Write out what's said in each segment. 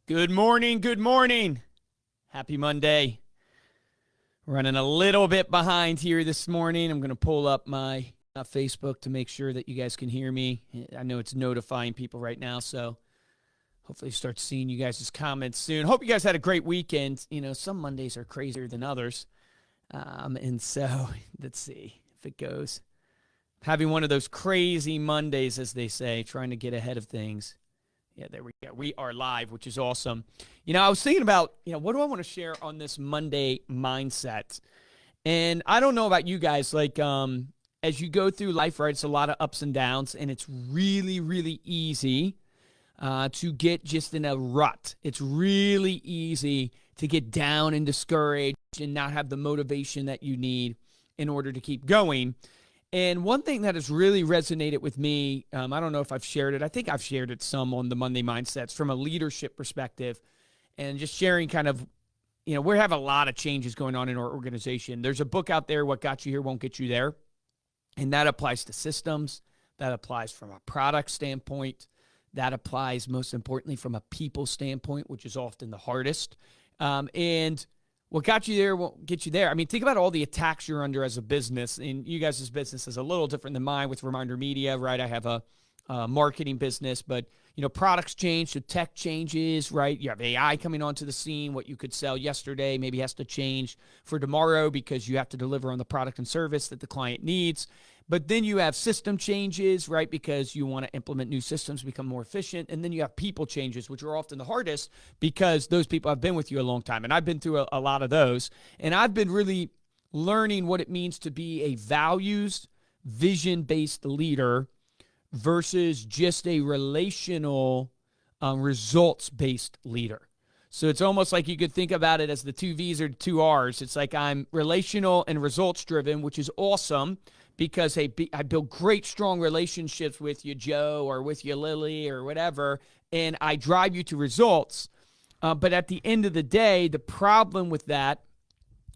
Good morning. Good morning. Happy Monday. Running a little bit behind here this morning. I'm going to pull up my Facebook to make sure that you guys can hear me. I know it's notifying people right now, so hopefully start seeing you guys' comments soon. Hope you guys had a great weekend. You know, some Mondays are crazier than others. And so let's see if it goes. Having one of those crazy Mondays, as they say, trying to get ahead of things. Yeah, there we go. We are live, which is awesome. You know, I was thinking about, what do I want to share on this Monday mindset? And I don't know about you guys, as you go through life, right, it's a lot of ups and downs, and it's really, really easy to get just in a rut. It's really easy to get down and discouraged and not have the motivation that you need in order to keep going. And one thing that has really resonated with me, I don't know if I've shared it. I think I've shared it some on the Monday Mindsets from a leadership perspective, and just sharing kind of, we have a lot of changes going on in our organization. There's a book out there, What Got You Here Won't Get You There. And that applies to systems. That applies from a product standpoint. That applies most importantly from a people standpoint, which is often the hardest. And what got you there won't get you there. I mean, think about all the attacks you're under as a business. And you guys' business is a little different than mine with Reminder Media, right? I have a marketing business, but, products change, so tech changes, right? You have AI coming onto the scene. What you could sell yesterday maybe has to change for tomorrow because you have to deliver on the product and service that the client needs. But then you have system changes, right? Because you want to implement new systems, become more efficient. And then you have people changes, which are often the hardest because those people have been with you a long time. And I've been through a lot of those. And I've been really learning what it means to be a values, vision-based leader versus just a relational, results-based leader. So it's almost like you could think about it as the two V's or two R's. It's like I'm relational and results-driven, which is awesome because I build great, strong relationships with you, Joe, or with you, Lily, or whatever, and I drive you to results. But at the end of the day, the problem with that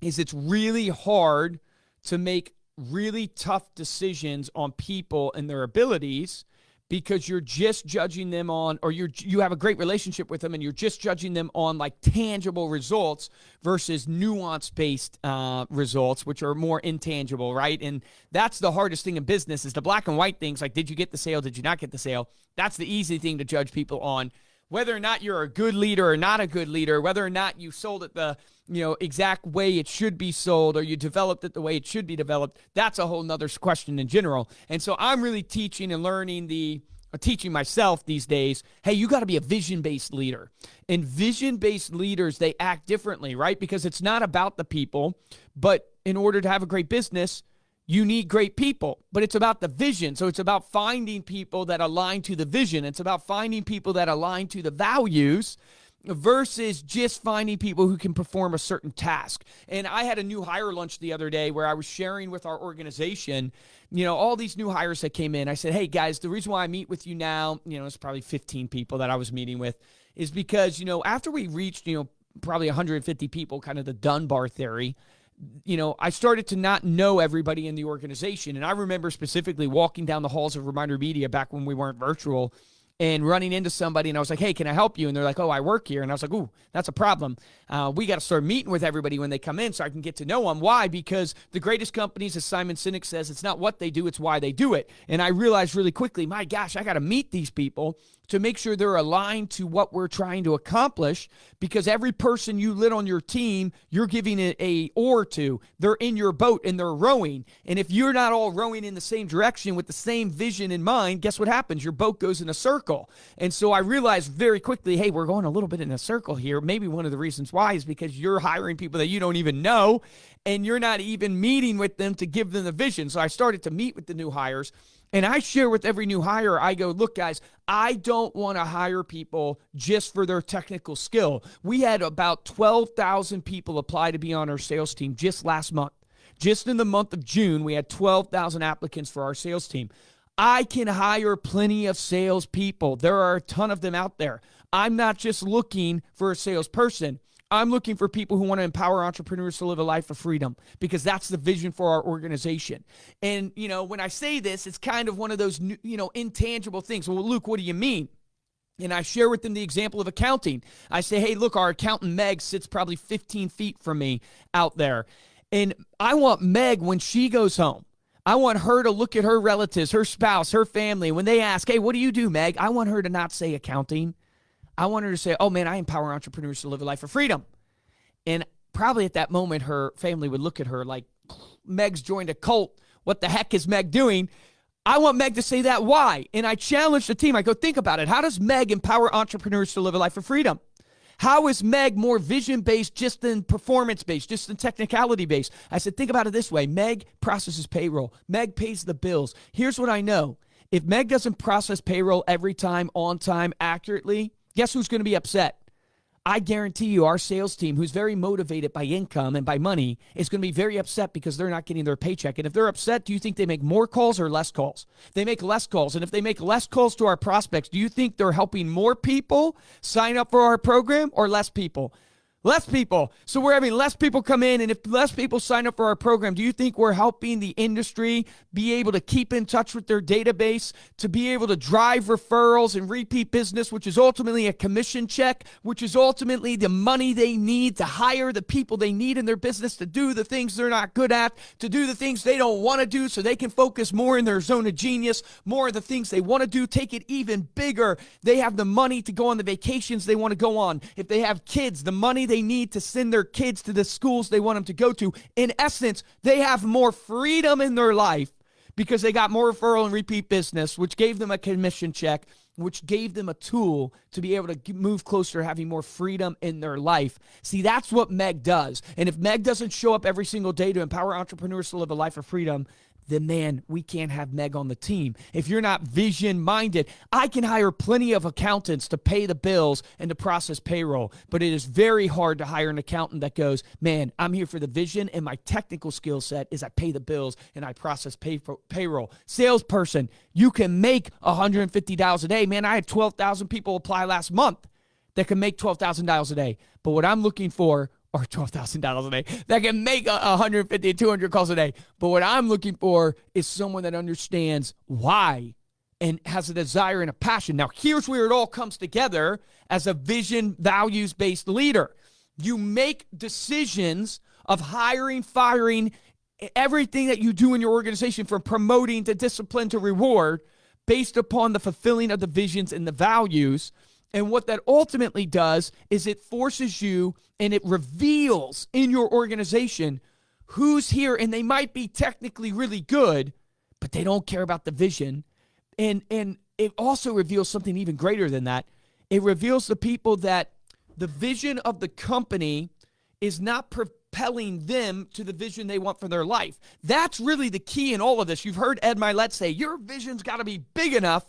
is it's really hard to make really tough decisions on people and their abilities because you're just judging them on, or you have a great relationship with them and you're just judging them on like tangible results versus nuance-based results, which are more intangible, right? And that's the hardest thing in business is the black and white things, like did you get the sale, did you not get the sale? That's the easy thing to judge people on. Whether or not you're a good leader or not a good leader, whether or not you sold it the exact way it should be sold or you developed it the way it should be developed, that's a whole nother question in general. And so I'm really teaching and learning teaching myself these days, hey, you got to be a vision-based leader. And vision-based leaders, they act differently, right? Because it's not about the people, but in order to have a great business, you need great people, but it's about the vision. So it's about finding people that align to the vision. It's about finding people that align to the values versus just finding people who can perform a certain task. And I had a new hire lunch the other day where I was sharing with our organization, all these new hires that came in. I said, hey guys, the reason why I meet with you now, it's probably 15 people that I was meeting with, is because, after we reached, probably 150 people, kind of the Dunbar theory, I started to not know everybody in the organization. And I remember specifically walking down the halls of Reminder Media back when we weren't virtual and running into somebody. And I was like, hey, can I help you? And they're like, oh, I work here. And I was like, ooh, that's a problem. We got to start meeting with everybody when they come in so I can get to know them. Why? Because the greatest companies, as Simon Sinek says, it's not what they do, it's why they do it. And I realized really quickly, my gosh, I got to meet these people to make sure they're aligned to what we're trying to accomplish, because every person you lit on your team, you're giving a oar to. They're in your boat and they're rowing. And if you're not all rowing in the same direction with the same vision in mind, guess what happens? Your boat goes in a circle. And so I realized very quickly, hey, we're going a little bit in a circle here. Maybe one of the reasons why is because you're hiring people that you don't even know, and you're not even meeting with them to give them the vision. So I started to meet with the new hires. And I share with every new hire, I go, look, guys, I don't want to hire people just for their technical skill. We had about 12,000 people apply to be on our sales team just last month. Just in the month of June, we had 12,000 applicants for our sales team. I can hire plenty of salespeople. There are a ton of them out there. I'm not just looking for a salesperson. I'm looking for people who want to empower entrepreneurs to live a life of freedom, because that's the vision for our organization. And, when I say this, it's kind of one of those, intangible things. Well, Luke, what do you mean? And I share with them the example of accounting. I say, hey, look, our accountant Meg sits probably 15 feet from me out there. And I want Meg, when she goes home, I want her to look at her relatives, her spouse, her family. When they ask, hey, what do you do, Meg? I want her to not say accounting. I want her to say, oh, man, I empower entrepreneurs to live a life of freedom. And probably at that moment, her family would look at her like, Meg's joined a cult. What the heck is Meg doing? I want Meg to say that. Why? And I challenge the team. I go, think about it. How does Meg empower entrepreneurs to live a life of freedom? How is Meg more vision-based just than performance-based, just than technicality-based? I said, think about it this way. Meg processes payroll. Meg pays the bills. Here's what I know. If Meg doesn't process payroll every time, on time, accurately, guess who's going to be upset? I guarantee you our sales team, who's very motivated by income and by money, is going to be very upset because they're not getting their paycheck. And if they're upset, do you think they make more calls or less calls? They make less calls. And if they make less calls to our prospects, do you think they're helping more people sign up for our program or less people? Less people. So we're having less people come in, and if less people sign up for our program, do you think we're helping the industry be able to keep in touch with their database, to be able to drive referrals and repeat business, which is ultimately a commission check, which is ultimately the money they need to hire the people they need in their business to do the things they're not good at, to do the things they don't want to do so they can focus more in their zone of genius, more of the things they want to do, take it even bigger. They have the money to go on the vacations they want to go on. If they have kids, the money they need to send their kids to the schools they want them to go to. In essence, they have more freedom in their life because they got more referral and repeat business, which gave them a commission check, which gave them a tool to be able to move closer to having more freedom in their life. See, that's what Meg does. And if Meg doesn't show up every single day to empower entrepreneurs to live a life of freedom, then man, we can't have Meg on the team. If you're not vision-minded, I can hire plenty of accountants to pay the bills and to process payroll, but it is very hard to hire an accountant that goes, man, I'm here for the vision, and my technical skill set is I pay the bills and I process payroll. Salesperson, you can make $150 a day. Man, I had 12,000 people apply last month that can make $12,000 a day, but what I'm looking for or $12,000 a day, that can make 150, 200 calls a day. But what I'm looking for is someone that understands why and has a desire and a passion. Now, here's where it all comes together as a vision, values-based leader. You make decisions of hiring, firing, everything that you do in your organization, from promoting to discipline to reward, based upon the fulfilling of the visions and the values. And what that ultimately does is it forces you and it reveals in your organization who's here, and they might be technically really good, but they don't care about the vision. And it also reveals something even greater than that. It reveals the people that the vision of the company is not propelling them to the vision they want for their life. That's really the key in all of this. You've heard Ed Mylett say, your vision's got to be big enough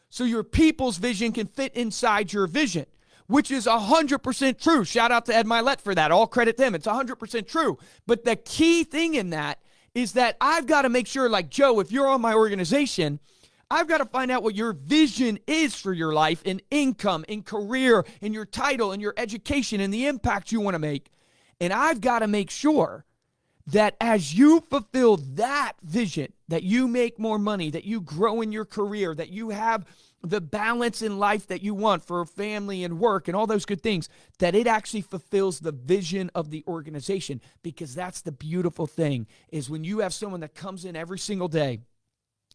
so your people's vision can fit inside your vision, which is 100% true. Shout out to Ed Mylett for that. All credit them. It's 100% true. But the key thing in that is that I've got to make sure, like Joe, if you're on my organization, I've got to find out what your vision is for your life in income, in career, in your title, in your education, and the impact you want to make. And I've got to make sure that as you fulfill that vision, that you make more money, that you grow in your career, that you have the balance in life that you want for family and work and all those good things, that it actually fulfills the vision of the organization. Because that's the beautiful thing, is when you have someone that comes in every single day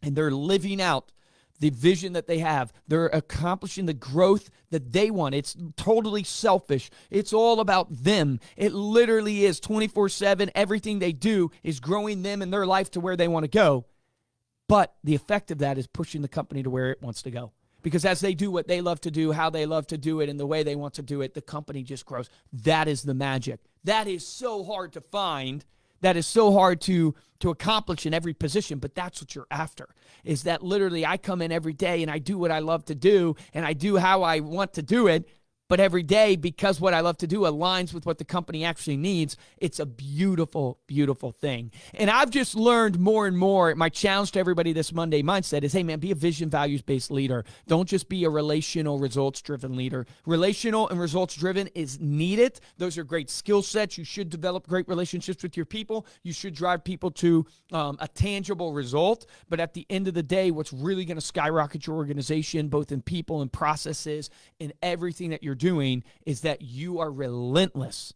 and they're living out the vision that they have. They're accomplishing the growth that they want. It's totally selfish. It's all about them. It literally is 24/7. Everything they do is growing them and their life to where they want to go. But the effect of that is pushing the company to where it wants to go. Because as they do what they love to do, how they love to do it, and the way they want to do it, the company just grows. That is the magic. That is so hard to find. That is so hard to accomplish in every position, but that's what you're after, is that literally I come in every day and I do what I love to do and I do how I want to do it, But every day, because what I love to do aligns with what the company actually needs, it's a beautiful, beautiful thing. And I've just learned more and more. My challenge to everybody this Monday mindset is, hey, man, be a vision, values-based leader. Don't just be a relational, results-driven leader. Relational and results-driven is needed. Those are great skill sets. You should develop great relationships with your people. You should drive people to a tangible result. But at the end of the day, what's really going to skyrocket your organization, both in people and processes and everything that you're doing, is that you are relentless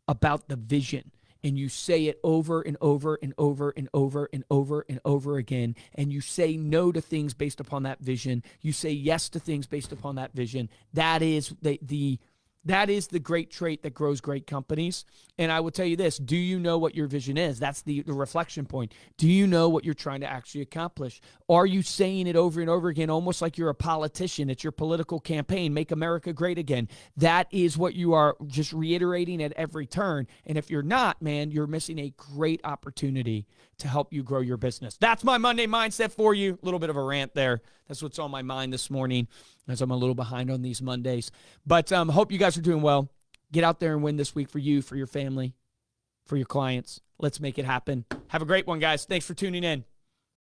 about the vision, and you say it over and over and over and over and over and over again, and you say no to things based upon that vision. You say yes to things based upon that vision. That is that is the great trait that grows great companies. And I will tell you this, do you know what your vision is? That's the reflection point. Do you know what you're trying to actually accomplish? Are you saying it over and over again, almost like you're a politician? It's your political campaign, make America great again. That is what you are just reiterating at every turn. And if you're not, man, you're missing a great opportunity to help you grow your business. That's my Monday mindset for you. A little bit of a rant there. That's what's on my mind this morning, as I'm a little behind on these Mondays. But hope you guys are doing well. Get out there and win this week for you, for your family, for your clients. Let's make it happen. Have a great one, guys. Thanks for tuning in.